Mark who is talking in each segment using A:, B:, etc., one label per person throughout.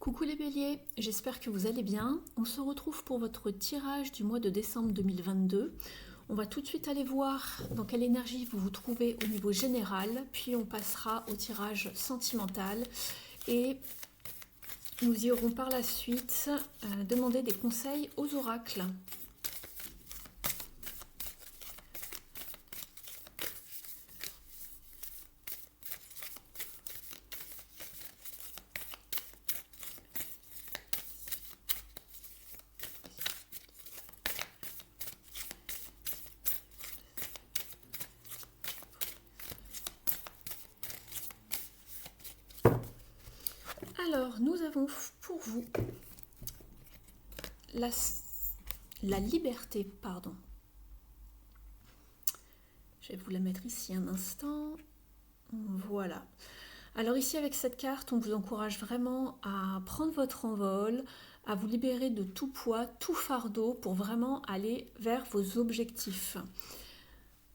A: Coucou les béliers, j'espère que vous allez bien. On se retrouve pour votre tirage du mois de décembre 2022. On va tout de suite aller voir dans quelle énergie vous vous trouvez au niveau général, puis on passera au tirage sentimental et nous irons par la suite demander des conseils aux oracles. Alors, nous avons pour vous la liberté, pardon. Je vais vous la mettre ici un instant. Voilà. Alors ici, avec cette carte, on vous encourage vraiment à prendre votre envol, à vous libérer de tout poids, tout fardeau pour vraiment aller vers vos objectifs.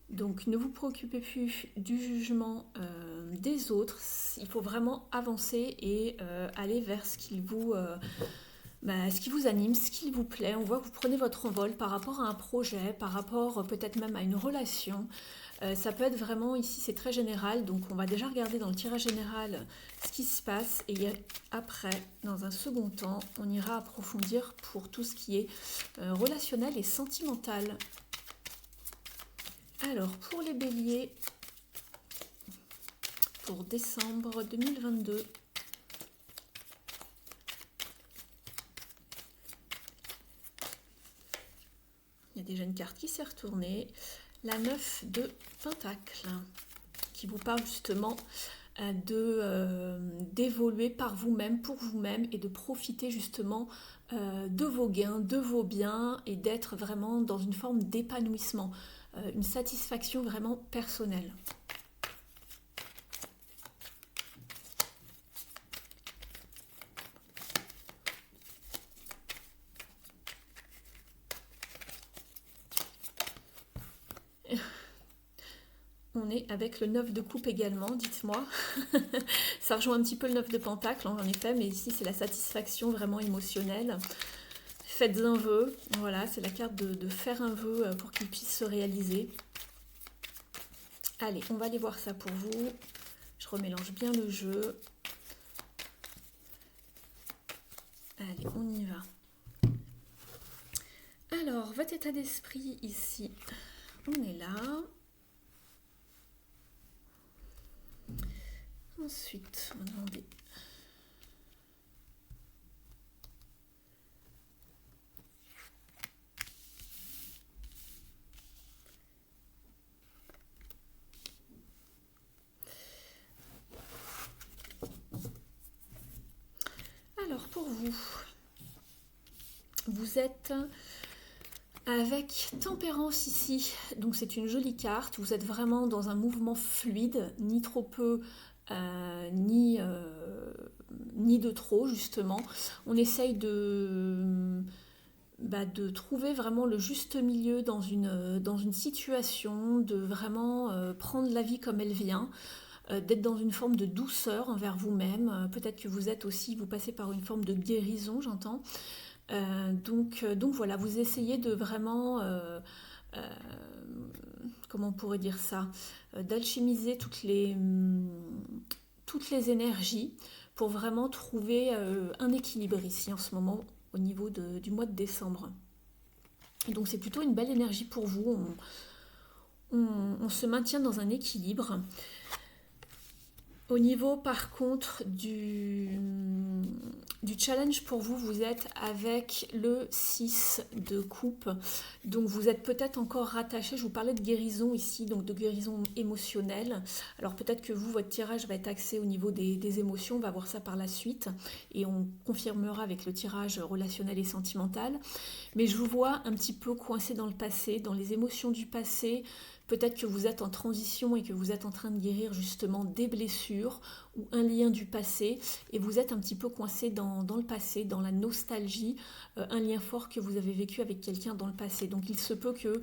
A: Donc ne vous préoccupez plus du jugement des autres, il faut vraiment avancer et aller vers ce qui vous anime, ce qui vous plaît. On voit que vous prenez votre envol par rapport à un projet, par rapport peut-être même à une relation. Ça peut être vraiment, ici c'est très général, donc on va déjà regarder dans le tirage général ce qui se passe et après, dans un second temps, on ira approfondir pour tout ce qui est relationnel et sentimental. Alors, pour les béliers, pour décembre 2022, il y a déjà une carte qui s'est retournée, la 9 de Pentacle, qui vous parle justement d'évoluer par vous-même, pour vous-même, et de profiter justement de vos gains, de vos biens, et d'être vraiment dans une forme d'épanouissement. Une satisfaction vraiment personnelle. On est avec le 9 de coupe également, dites-moi. Ça rejoint un petit peu le 9 de pentacle, en effet, mais ici c'est la satisfaction vraiment émotionnelle. Faites un vœu, voilà, c'est la carte de faire un vœu pour qu'il puisse se réaliser. Allez, on va aller voir ça pour vous. Je remélange bien le jeu. Allez, on y va. Alors, votre état d'esprit ici, on est là. Ensuite, on va demander... Alors, pour vous, vous êtes avec Tempérance ici, donc c'est une jolie carte, vous êtes vraiment dans un mouvement fluide, ni trop peu, ni de trop justement. On essaye de trouver vraiment le juste milieu dans une situation, de vraiment prendre la vie comme elle vient, d'être dans une forme de douceur envers vous-même. Peut-être que vous passez par une forme de guérison, j'entends. Donc voilà, vous essayez de vraiment, comment on pourrait dire ça, d'alchimiser toutes les énergies pour vraiment trouver un équilibre ici en ce moment au niveau du mois de décembre. Et donc c'est plutôt une belle énergie pour vous, on se maintient dans un équilibre. Au niveau par contre du challenge pour vous, vous êtes avec le 6 de coupe. Donc vous êtes peut-être encore rattaché, je vous parlais de guérison ici, donc de guérison émotionnelle. Alors peut-être que votre tirage va être axé au niveau des émotions, on va voir ça par la suite. Et on confirmera avec le tirage relationnel et sentimental. Mais je vous vois un petit peu coincé dans le passé, dans les émotions du passé. Peut-être que vous êtes en transition et que vous êtes en train de guérir justement des blessures ou un lien du passé et vous êtes un petit peu coincé dans le passé, dans la nostalgie, un lien fort que vous avez vécu avec quelqu'un dans le passé. Donc il se peut qu'il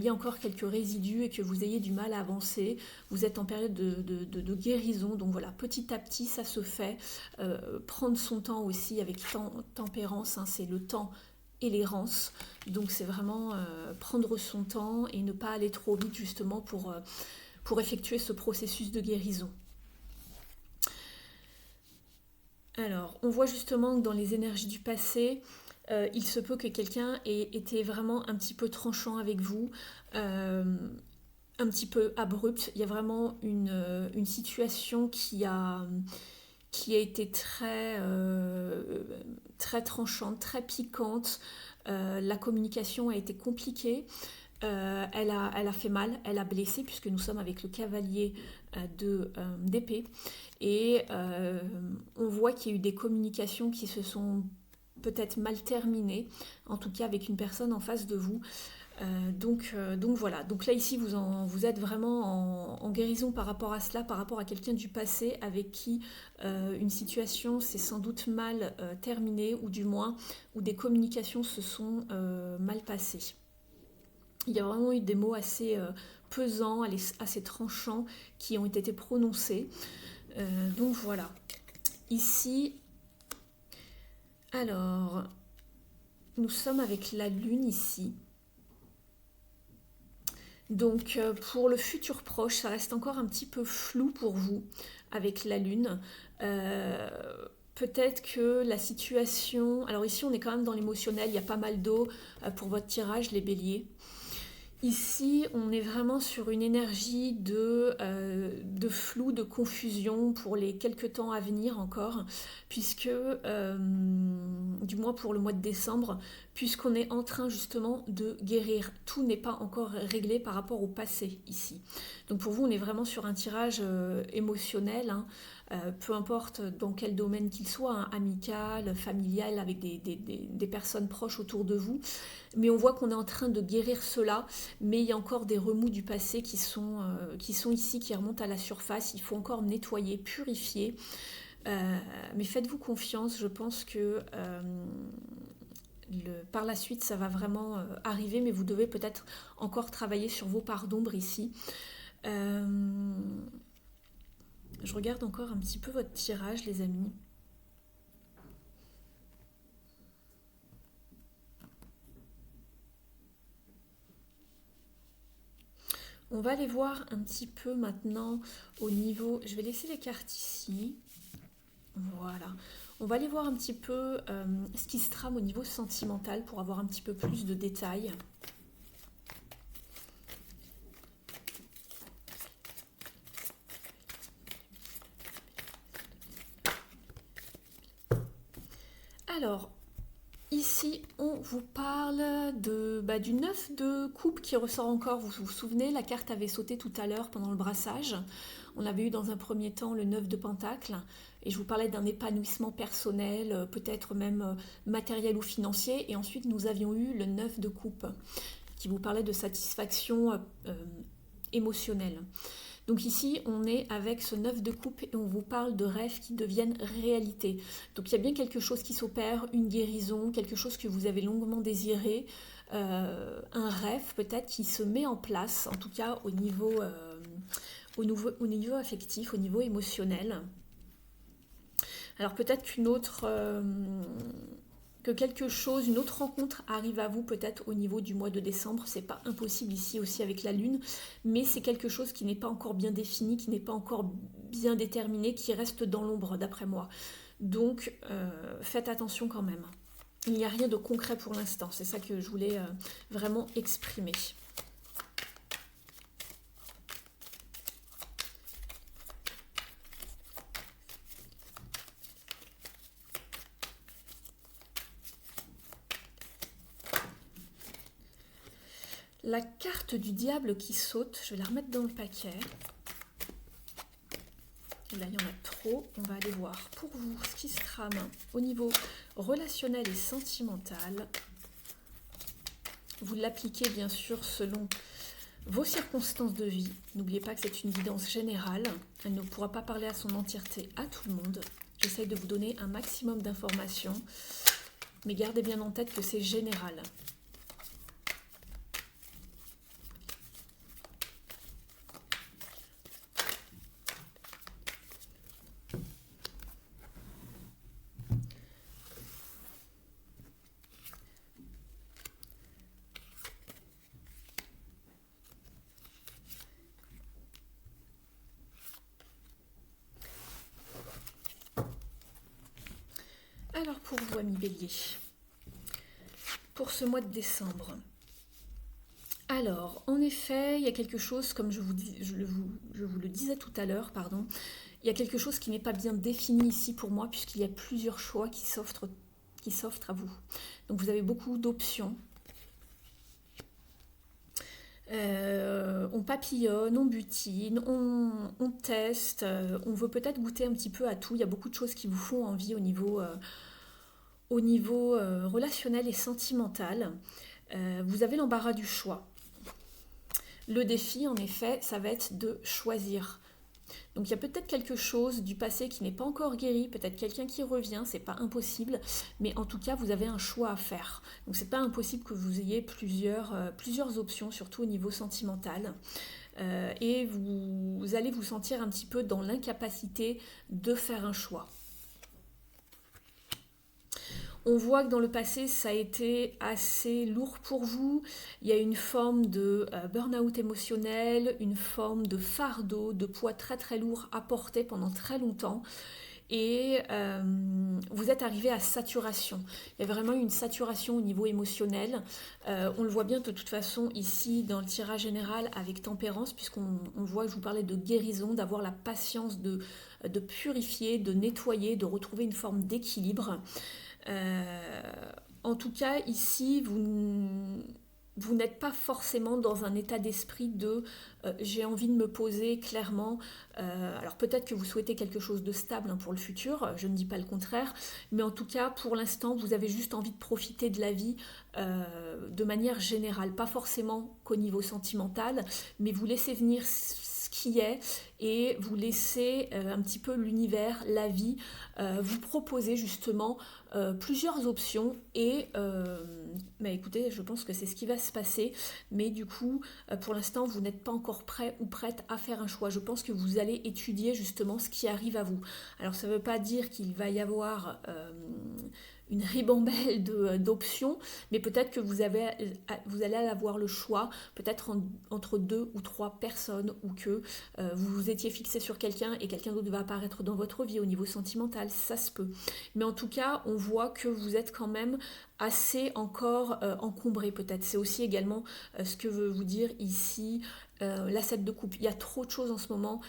A: y ait encore quelques résidus et que vous ayez du mal à avancer. Vous êtes en période de guérison, donc voilà, petit à petit ça se fait. Prendre son temps aussi avec tempérance, hein, c'est le temps et l'errance. Donc c'est vraiment prendre son temps et ne pas aller trop vite justement pour effectuer ce processus de guérison. Alors, on voit justement que dans les énergies du passé, il se peut que quelqu'un ait été vraiment un petit peu tranchant avec vous, un petit peu abrupte. Il y a vraiment une situation qui a été très tranchante, très piquante. La communication a été compliquée. Elle a fait mal, elle a blessé, puisque nous sommes avec le cavalier d'épée. Et on voit qu'il y a eu des communications qui se sont peut-être mal terminées, en tout cas avec une personne en face de vous. Donc voilà, donc là ici vous êtes vraiment en guérison par rapport à cela, par rapport à quelqu'un du passé avec qui une situation s'est sans doute mal terminée, ou du moins où des communications se sont mal passées. Il y a vraiment eu des mots assez pesants, assez tranchants qui ont été prononcés. Donc voilà. Ici, alors, nous sommes avec la lune ici. Donc pour le futur proche, ça reste encore un petit peu flou pour vous avec la lune. Peut-être que la situation... Alors ici on est quand même dans l'émotionnel, il y a pas mal d'eau pour votre tirage les béliers. Ici, on est vraiment sur une énergie de flou, de confusion pour les quelques temps à venir encore, puisque, du moins pour le mois de décembre, puisqu'on est en train justement de guérir. Tout n'est pas encore réglé par rapport au passé ici. Donc pour vous, on est vraiment sur un tirage émotionnel, hein, peu importe dans quel domaine qu'il soit, hein, amical, familial, avec des personnes proches autour de vous. Mais on voit qu'on est en train de guérir cela, mais il y a encore des remous du passé qui sont ici, qui remontent à la surface. Il faut encore nettoyer, purifier. Mais faites-vous confiance, je pense que par la suite, ça va vraiment arriver, mais vous devez peut-être encore travailler sur vos parts d'ombre ici. Je regarde encore un petit peu votre tirage, les amis. On va aller voir un petit peu maintenant au niveau... Je vais laisser les cartes ici. Voilà. On va aller voir un petit peu ce qui se trame au niveau sentimental pour avoir un petit peu plus de détails. Alors, ici, on vous parle du 9 de coupe qui ressort encore. Vous vous souvenez, la carte avait sauté tout à l'heure pendant le brassage. On avait eu dans un premier temps le 9 de pentacle. Et je vous parlais d'un épanouissement personnel, peut-être même matériel ou financier. Et ensuite, nous avions eu le 9 de coupe qui vous parlait de satisfaction émotionnelle. Donc ici, on est avec ce 9 de coupe et on vous parle de rêves qui deviennent réalité. Donc il y a bien quelque chose qui s'opère, une guérison, quelque chose que vous avez longuement désiré, un rêve peut-être qui se met en place, en tout cas au niveau affectif, au niveau émotionnel. Alors peut-être que quelque chose, une autre rencontre arrive à vous peut-être au niveau du mois de décembre. C'est pas impossible ici aussi avec la lune, mais c'est quelque chose qui n'est pas encore bien défini, qui n'est pas encore bien déterminé, qui reste dans l'ombre d'après moi. Donc faites attention quand même. Il n'y a rien de concret pour l'instant, c'est ça que je voulais vraiment exprimer. La carte du diable qui saute, je vais la remettre dans le paquet. Là, il y en a trop. On va aller voir pour vous ce qui se trame au niveau relationnel et sentimental. Vous l'appliquez bien sûr selon vos circonstances de vie. N'oubliez pas que c'est une guidance générale. Elle ne pourra pas parler à son entièreté à tout le monde. J'essaye de vous donner un maximum d'informations, mais gardez bien en tête que c'est général. Alors pour vous, amis Bélier, pour ce mois de décembre. Alors, en effet, il y a quelque chose, comme je vous le disais tout à l'heure, pardon, il y a quelque chose qui n'est pas bien défini ici pour moi, puisqu'il y a plusieurs choix qui s'offrent à vous. Donc vous avez beaucoup d'options. On papillonne, on butine, on teste, on veut peut-être goûter un petit peu à tout. Il y a beaucoup de choses qui vous font envie au niveau relationnel et sentimental. Vous avez l'embarras du choix. Le défi, en effet, ça va être de choisir. Donc il y a peut-être quelque chose du passé qui n'est pas encore guéri, peut-être quelqu'un qui revient, c'est pas impossible, mais en tout cas vous avez un choix à faire. Donc c'est pas impossible que vous ayez plusieurs options, surtout au niveau sentimental. Et vous allez vous sentir un petit peu dans l'incapacité de faire un choix. On voit que dans le passé, ça a été assez lourd pour vous. Il y a une forme de burn-out émotionnel, une forme de fardeau, de poids très très lourd à porter pendant très longtemps. Et vous êtes arrivé à saturation. Il y a vraiment une saturation au niveau émotionnel. On le voit bien de toute façon ici dans le tirage général avec tempérance, puisqu'on voit que je vous parlais de guérison, d'avoir la patience de purifier, de nettoyer, de retrouver une forme d'équilibre. En tout cas, ici, vous n'êtes pas forcément dans un état d'esprit de j'ai envie de me poser clairement. Alors peut-être que vous souhaitez quelque chose de stable pour le futur, je ne dis pas le contraire, mais en tout cas, pour l'instant, vous avez juste envie de profiter de la vie de manière générale, pas forcément qu'au niveau sentimental, mais vous laissez venir ce qui est et vous laissez un petit peu l'univers, la vie, vous proposer justement plusieurs options et écoutez, je pense que c'est ce qui va se passer, mais du coup pour l'instant vous n'êtes pas encore prêt ou prête à faire un choix. Je pense que vous allez étudier justement ce qui arrive à vous. Alors ça ne veut pas dire qu'il va y avoir une ribambelle d'options, mais peut-être que vous allez avoir le choix, peut-être entre 2 ou 3 personnes, ou que vous vous étiez fixé sur quelqu'un et quelqu'un d'autre va apparaître dans votre vie au niveau sentimental, ça se peut. Mais en tout cas, on voit que vous êtes quand même assez encore encombré peut-être. C'est aussi également ce que veut vous dire ici la 7 de coupe. Il y a trop de choses en ce moment,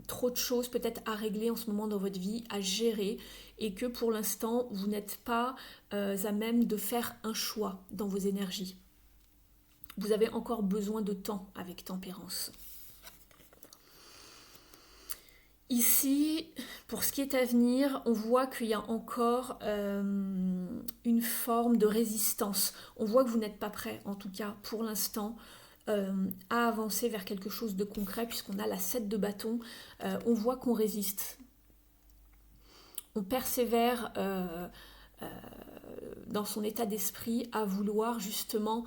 A: trop de choses peut-être à régler en ce moment dans votre vie, à gérer, et que pour l'instant, vous n'êtes pas à même de faire un choix dans vos énergies. Vous avez encore besoin de temps avec tempérance. Ici, pour ce qui est à venir, on voit qu'il y a encore une forme de résistance. On voit que vous n'êtes pas prêt, en tout cas pour l'instant, à avancer vers quelque chose de concret, puisqu'on a la 7 de bâton. On voit qu'on résiste. On persévère dans son état d'esprit à vouloir justement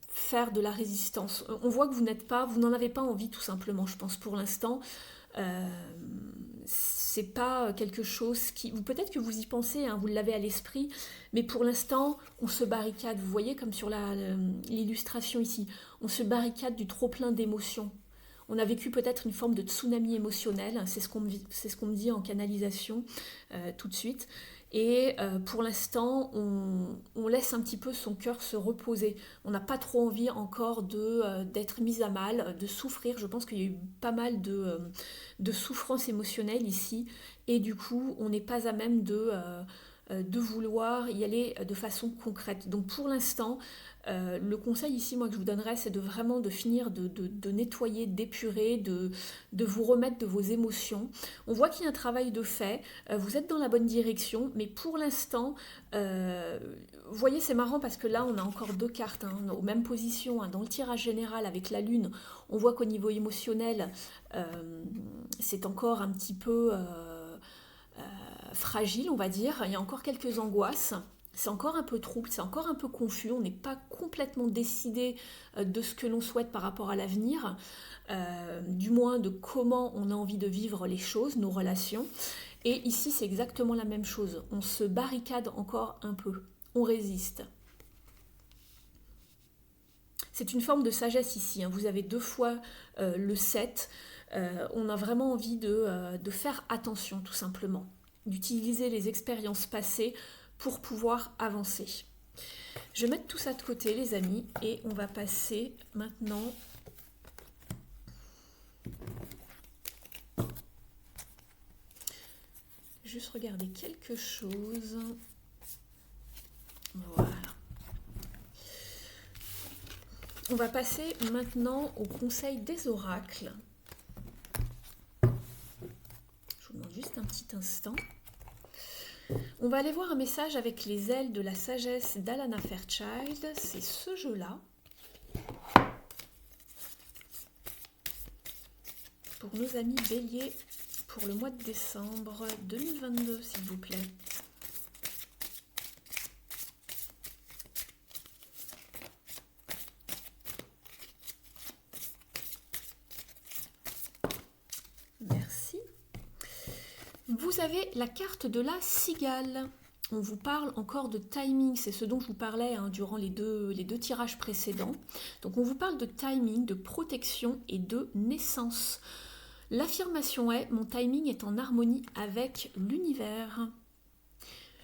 A: faire de la résistance. On voit que vous n'en avez pas envie tout simplement, je pense pour l'instant. C'est pas quelque chose qui... Peut-être que vous y pensez, vous l'avez à l'esprit, mais pour l'instant, on se barricade. Vous voyez comme sur l'illustration ici, on se barricade du trop-plein d'émotions. On a vécu peut-être une forme de tsunami émotionnel, c'est ce qu'on me dit en canalisation tout de suite. Et pour l'instant, on laisse un petit peu son cœur se reposer. On n'a pas trop envie encore d'être mis à mal, de souffrir. Je pense qu'il y a eu pas mal de souffrance émotionnelle ici. Et du coup, on n'est pas à même de vouloir y aller de façon concrète. Donc pour l'instant, le conseil ici, moi, que je vous donnerais, c'est de vraiment de finir de nettoyer, d'épurer, de vous remettre de vos émotions. On voit qu'il y a un travail de fait, vous êtes dans la bonne direction, mais pour l'instant, vous voyez, c'est marrant parce que là, on a encore deux cartes hein, aux mêmes positions. Hein. Dans le tirage général avec la Lune, on voit qu'au niveau émotionnel, c'est encore un petit peu fragile, on va dire. Il y a encore quelques angoisses. C'est encore un peu trouble, c'est encore un peu confus, on n'est pas complètement décidé de ce que l'on souhaite par rapport à l'avenir, du moins de comment on a envie de vivre les choses, nos relations. Et ici, c'est exactement la même chose. On se barricade encore un peu, on résiste. C'est une forme de sagesse ici, hein. Vous avez deux fois le 7. On a vraiment envie de faire attention, tout simplement. D'utiliser les expériences passées pour pouvoir avancer. Je vais mettre tout ça de côté, les amis, et on va passer maintenant juste regarder quelque chose. Voilà. On va passer maintenant au conseil des oracles. Je vous demande juste un petit instant. On va aller voir un message avec les ailes de la sagesse d'Alana Fairchild. C'est ce jeu-là. Pour nos amis béliers, pour le mois de décembre 2022, s'il vous plaît. Merci. Vous avez la carte de la cigale. On vous parle encore de timing, c'est ce dont je vous parlais hein, durant les deux tirages précédents. Donc on vous parle de timing, de protection et de naissance. L'affirmation est « Mon timing est en harmonie avec l'univers ».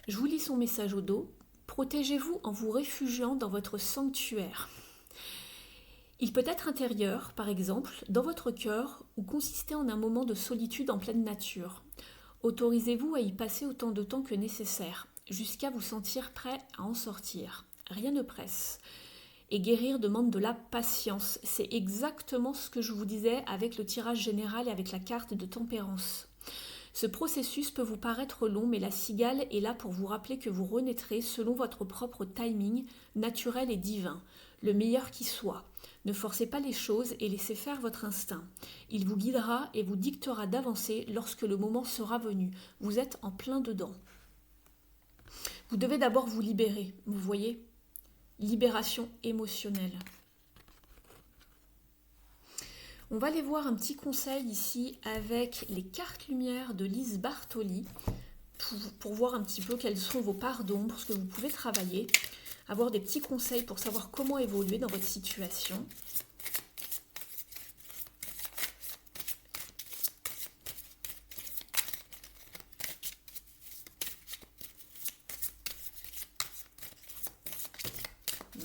A: Je vous lis son message au dos. Protégez-vous en vous réfugiant dans votre sanctuaire. Il peut être intérieur, par exemple, dans votre cœur, ou consister en un moment de solitude en pleine nature. Autorisez-vous à y passer autant de temps que nécessaire, jusqu'à vous sentir prêt à en sortir. Rien ne presse. Et guérir demande de la patience. C'est exactement ce que je vous disais avec le tirage général et avec la carte de tempérance. Ce processus peut vous paraître long, mais la cigale est là pour vous rappeler que vous renaîtrez selon votre propre timing, naturel et divin, le meilleur qui soit. Ne forcez pas les choses et laissez faire votre instinct. Il vous guidera et vous dictera d'avancer lorsque le moment sera venu. Vous êtes en plein dedans. Vous devez d'abord vous libérer, vous voyez ? Libération émotionnelle. On va aller voir un petit conseil ici avec les cartes lumière de Lise Bartoli pour voir un petit peu quelles sont vos parts d'ombre, ce que vous pouvez travailler, avoir des petits conseils pour savoir comment évoluer dans votre situation.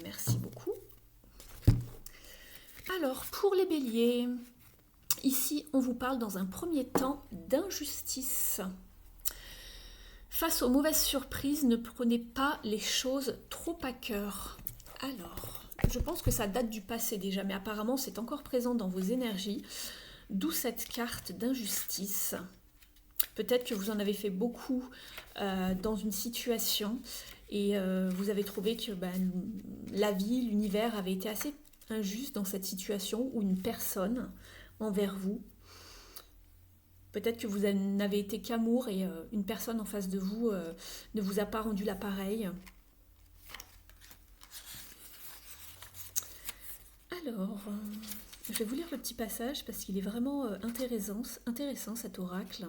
A: Merci beaucoup. Alors, pour les béliers, ici, on vous parle dans un premier temps d'injustice. Face aux mauvaises surprises, ne prenez pas les choses trop à cœur. Alors, je pense que ça date du passé déjà, mais apparemment, c'est encore présent dans vos énergies, d'où cette carte d'injustice. Peut-être que vous en avez fait beaucoup dans une situation et vous avez trouvé que la vie, l'univers avait été assez injuste dans cette situation ou une personne envers vous. Peut-être que vous n'avez été qu'amour et une personne en face de vous ne vous a pas rendu l'appareil. Alors, je vais vous lire le petit passage parce qu'il est vraiment intéressant cet oracle.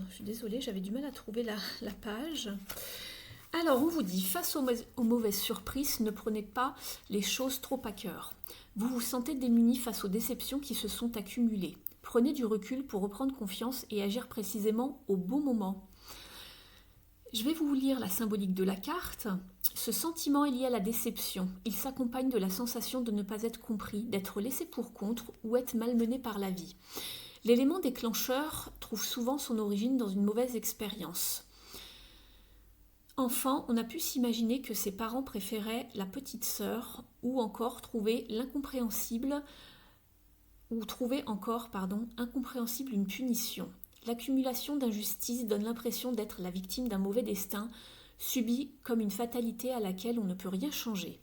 A: Je suis désolée, j'avais du mal à trouver la page. Alors, on vous dit, face aux mauvaises surprises, ne prenez pas les choses trop à cœur. Vous vous sentez démuni face aux déceptions qui se sont accumulées. Prenez du recul pour reprendre confiance et agir précisément au bon moment. Je vais vous lire la symbolique de la carte. Ce sentiment est lié à la déception. Il s'accompagne de la sensation de ne pas être compris, d'être laissé pour compte ou être malmené par la vie. L'élément déclencheur trouve souvent son origine dans une mauvaise expérience. Enfant, on a pu s'imaginer que ses parents préféraient la petite sœur ou encore trouver incompréhensible une punition. L'accumulation d'injustices donne l'impression d'être la victime d'un mauvais destin, subi comme une fatalité à laquelle on ne peut rien changer.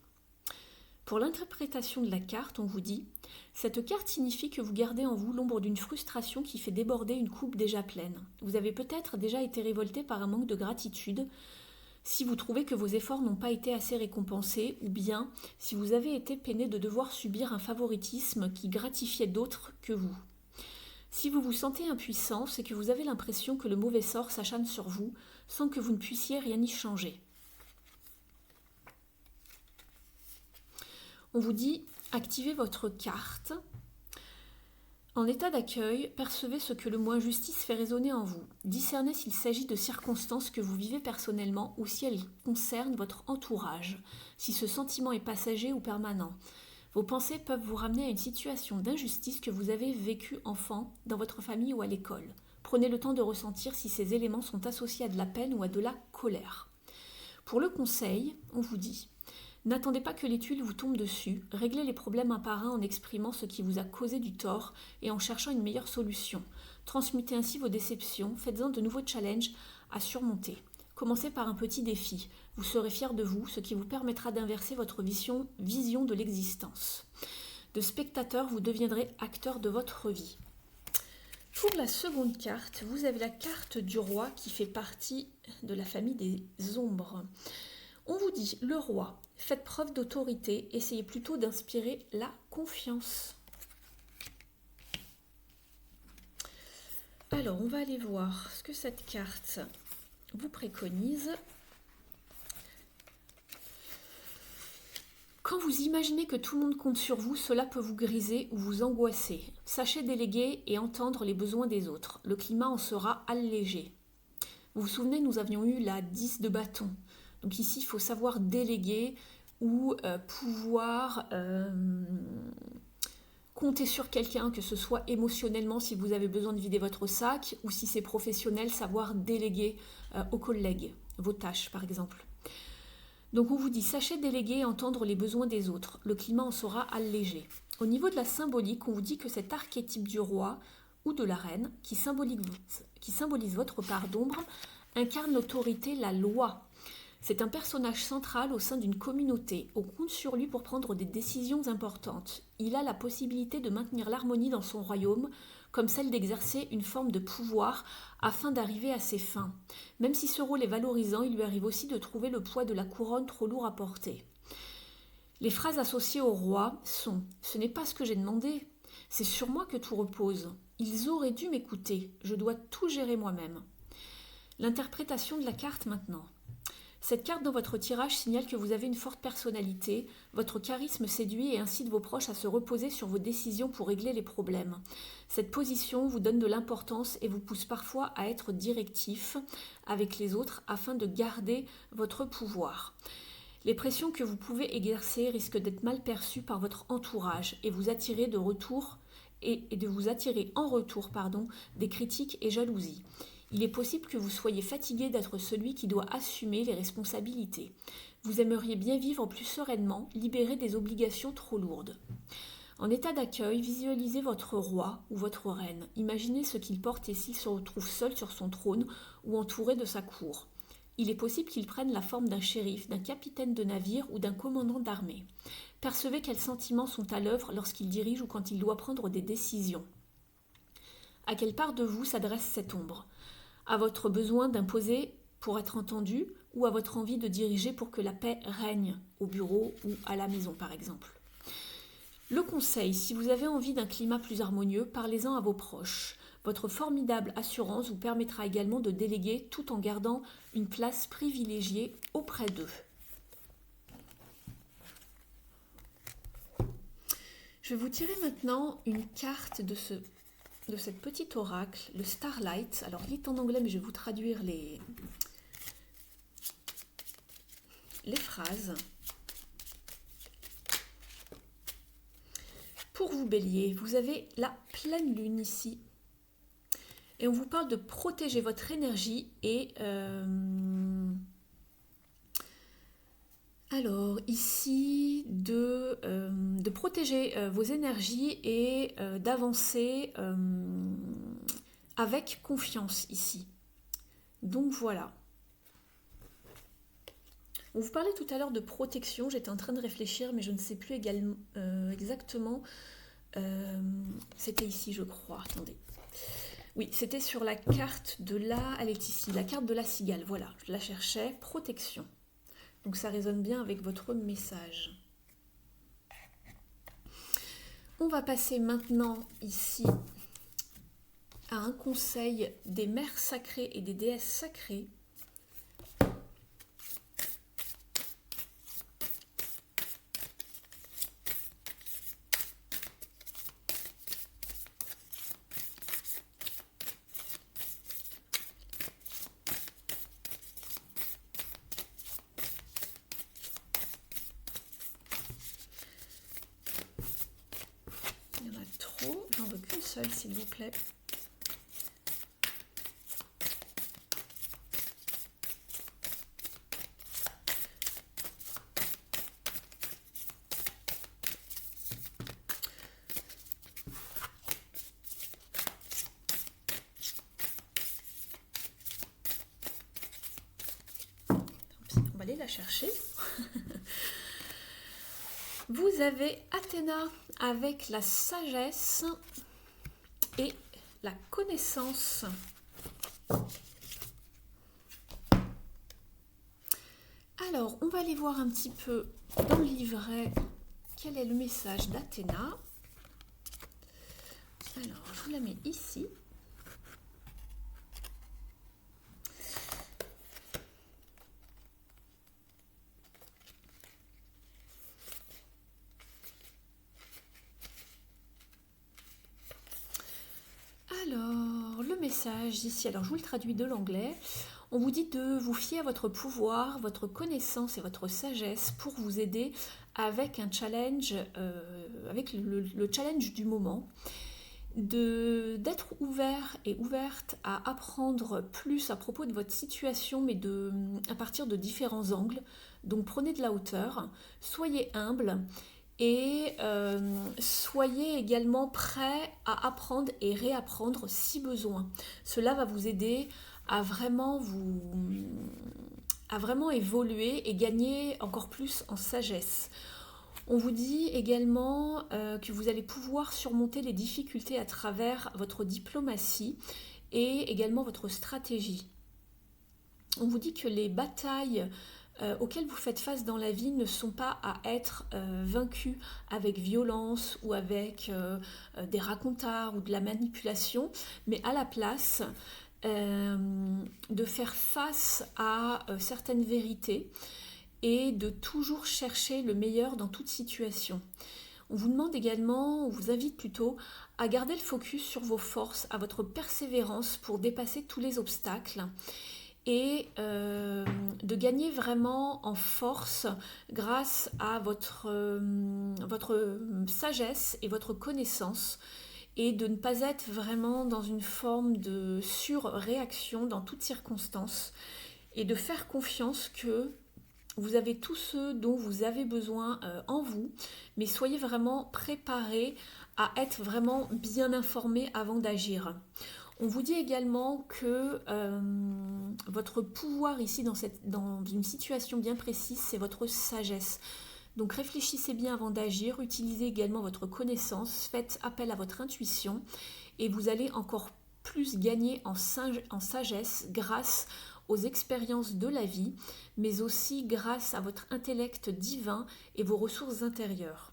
A: Pour l'interprétation de la carte, on vous dit « Cette carte signifie que vous gardez en vous l'ombre d'une frustration qui fait déborder une coupe déjà pleine. Vous avez peut-être déjà été révolté par un manque de gratitude, si vous trouvez que vos efforts n'ont pas été assez récompensés, ou bien si vous avez été peiné de devoir subir un favoritisme qui gratifiait d'autres que vous. Si vous vous sentez impuissant, c'est que vous avez l'impression que le mauvais sort s'acharne sur vous, sans que vous ne puissiez rien y changer. On vous dit « Activez votre carte ». En état d'accueil, percevez ce que le mot injustice fait résonner en vous. Discernez s'il s'agit de circonstances que vous vivez personnellement ou si elles concernent votre entourage, si ce sentiment est passager ou permanent. Vos pensées peuvent vous ramener à une situation d'injustice que vous avez vécue enfant, dans votre famille ou à l'école. Prenez le temps de ressentir si ces éléments sont associés à de la peine ou à de la colère. Pour le conseil, on vous dit « N'attendez pas que les tuiles vous tombent dessus, réglez les problèmes un par un en exprimant ce qui vous a causé du tort et en cherchant une meilleure solution. Transmutez ainsi vos déceptions, faites-en de nouveaux challenges à surmonter. Commencez par un petit défi, vous serez fier de vous, ce qui vous permettra d'inverser votre vision de l'existence. De spectateur, vous deviendrez acteur de votre vie. » Pour la seconde carte, vous avez la carte du roi qui fait partie de la famille des ombres. On vous dit, le roi, faites preuve d'autorité, essayez plutôt d'inspirer la confiance. Alors, on va aller voir ce que cette carte vous préconise. Quand vous imaginez que tout le monde compte sur vous, cela peut vous griser ou vous angoisser. Sachez déléguer et entendre les besoins des autres. Le climat en sera allégé. Vous vous souvenez, nous avions eu la 10 de bâton. Donc ici, il faut savoir déléguer ou pouvoir compter sur quelqu'un, que ce soit émotionnellement si vous avez besoin de vider votre sac, ou si c'est professionnel, savoir déléguer aux collègues, vos tâches par exemple. Donc on vous dit, sachez déléguer et entendre les besoins des autres. Le climat en sera allégé. Au niveau de la symbolique, on vous dit que cet archétype du roi ou de la reine, qui symbolise votre part d'ombre, incarne l'autorité, la loi. C'est un personnage central au sein d'une communauté. On compte sur lui pour prendre des décisions importantes. Il a la possibilité de maintenir l'harmonie dans son royaume, comme celle d'exercer une forme de pouvoir afin d'arriver à ses fins. Même si ce rôle est valorisant, il lui arrive aussi de trouver le poids de la couronne trop lourd à porter. Les phrases associées au roi sont « Ce n'est pas ce que j'ai demandé, c'est sur moi que tout repose. Ils auraient dû m'écouter, je dois tout gérer moi-même. » L'interprétation de la carte maintenant. Cette carte dans votre tirage signale que vous avez une forte personnalité, votre charisme séduit et incite vos proches à se reposer sur vos décisions pour régler les problèmes. Cette position vous donne de l'importance et vous pousse parfois à être directif avec les autres afin de garder votre pouvoir. Les pressions que vous pouvez exercer risquent d'être mal perçues par votre entourage et de vous attirer en retour des critiques et jalousies. Il est possible que vous soyez fatigué d'être celui qui doit assumer les responsabilités. Vous aimeriez bien vivre plus sereinement, libéré des obligations trop lourdes. En état d'accueil, visualisez votre roi ou votre reine. Imaginez ce qu'il porte et s'il se retrouve seul sur son trône ou entouré de sa cour. Il est possible qu'il prenne la forme d'un shérif, d'un capitaine de navire ou d'un commandant d'armée. Percevez quels sentiments sont à l'œuvre lorsqu'il dirige ou quand il doit prendre des décisions. À quelle part de vous s'adresse cette ombre ? À votre besoin d'imposer pour être entendu ou à votre envie de diriger pour que la paix règne au bureau ou à la maison par exemple. Le conseil, si vous avez envie d'un climat plus harmonieux, parlez-en à vos proches. Votre formidable assurance vous permettra également de déléguer tout en gardant une place privilégiée auprès d'eux. Je vais vous tirer maintenant une carte de cette petite oracle, le Starlight. Alors il est en anglais mais je vais vous traduire les les phrases. Pour vous, Bélier, vous avez la pleine lune ici. Et on vous parle de protéger votre énergie et... alors, ici, de protéger vos énergies et d'avancer avec confiance ici. Donc voilà. On vous parlait tout à l'heure de protection, j'étais en train de réfléchir, mais je ne sais plus exactement. C'était ici, je crois. Attendez. Oui, c'était sur la carte de la... Elle est ici, la carte de la cigale. Voilà, je la cherchais. Protection. Donc ça résonne bien avec votre message. On va passer maintenant ici à un conseil des mères sacrées et des déesses sacrées. Il y en a trop, j'en veux qu'une seule s'il vous plaît. On va aller la chercher. Vous avez Athéna avec la sagesse et la connaissance. Alors, on va aller voir un petit peu dans le livret quel est le message d'Athéna. Alors, je vous la mets ici. Alors, le message ici, alors je vous le traduis de l'anglais. On vous dit de vous fier à votre pouvoir, votre connaissance et votre sagesse pour vous aider avec un challenge, avec le challenge du moment. D'être ouvert et ouverte à apprendre plus à propos de votre situation, mais à partir de différents angles. Donc prenez de la hauteur, soyez humble. Et soyez également prêts à apprendre et réapprendre si besoin. Cela va vous aider à vraiment évoluer et gagner encore plus en sagesse. On vous dit également que vous allez pouvoir surmonter les difficultés à travers votre diplomatie et également votre stratégie. On vous dit que les batailles auxquelles vous faites face dans la vie ne sont pas à être vaincus avec violence ou avec des racontards ou de la manipulation, mais à la place de faire face à certaines vérités et de toujours chercher le meilleur dans toute situation. On vous demande également, on vous invite plutôt à garder le focus sur vos forces, à votre persévérance pour dépasser tous les obstacles et de gagner vraiment en force grâce à votre sagesse et votre connaissance et de ne pas être vraiment dans une forme de surréaction dans toutes circonstances et de faire confiance que vous avez tout ce dont vous avez besoin en vous, mais soyez vraiment préparés à être vraiment bien informés avant d'agir. On vous dit également que votre pouvoir ici dans une situation bien précise, c'est votre sagesse. Donc réfléchissez bien avant d'agir, utilisez également votre connaissance, faites appel à votre intuition et vous allez encore plus gagner en sagesse grâce aux expériences de la vie, mais aussi grâce à votre intellect divin et vos ressources intérieures.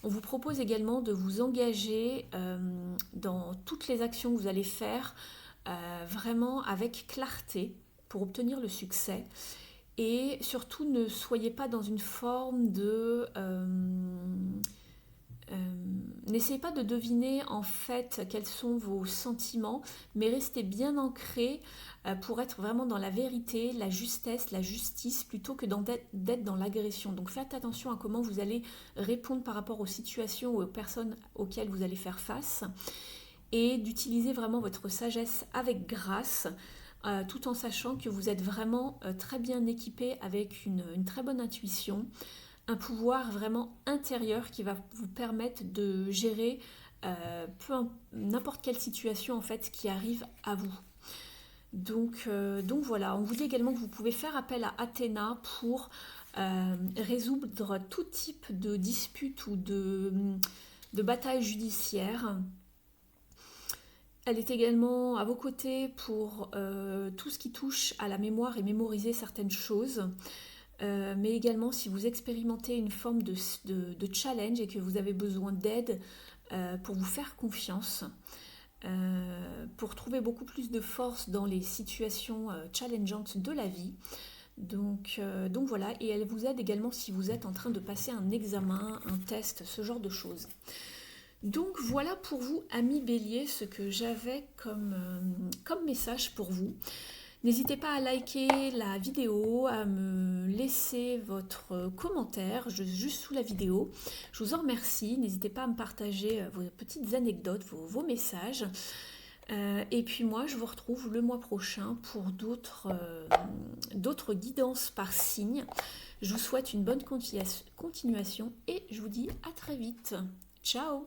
A: On vous propose également de vous engager dans toutes les actions que vous allez faire vraiment avec clarté pour obtenir le succès. Et surtout, ne soyez pas dans une forme N'essayez pas de deviner en fait quels sont vos sentiments, mais restez bien ancré pour être vraiment dans la vérité, la justesse, la justice, plutôt que d'être dans l'agression. Donc faites attention à comment vous allez répondre par rapport aux situations ou aux personnes auxquelles vous allez faire face, et d'utiliser vraiment votre sagesse avec grâce, tout en sachant que vous êtes vraiment très bien équipé avec une très bonne intuition, un pouvoir vraiment intérieur qui va vous permettre de gérer n'importe quelle situation en fait qui arrive à vous. Donc voilà, on vous dit également que vous pouvez faire appel à Athéna pour résoudre tout type de dispute ou de bataille judiciaire. Elle est également à vos côtés pour tout ce qui touche à la mémoire et mémoriser certaines choses. Mais également si vous expérimentez une forme de challenge et que vous avez besoin d'aide pour vous faire confiance, pour trouver beaucoup plus de force dans les situations challengeantes de la vie. Donc voilà, et elle vous aide également si vous êtes en train de passer un examen, un test, ce genre de choses. Donc voilà pour vous, amis Bélier, ce que j'avais comme message pour vous. N'hésitez pas à liker la vidéo, à me laisser votre commentaire juste sous la vidéo. Je vous en remercie. N'hésitez pas à me partager vos petites anecdotes, vos messages. Et puis moi, je vous retrouve le mois prochain pour d'autres guidances par signe. Je vous souhaite une bonne continuation et je vous dis à très vite. Ciao!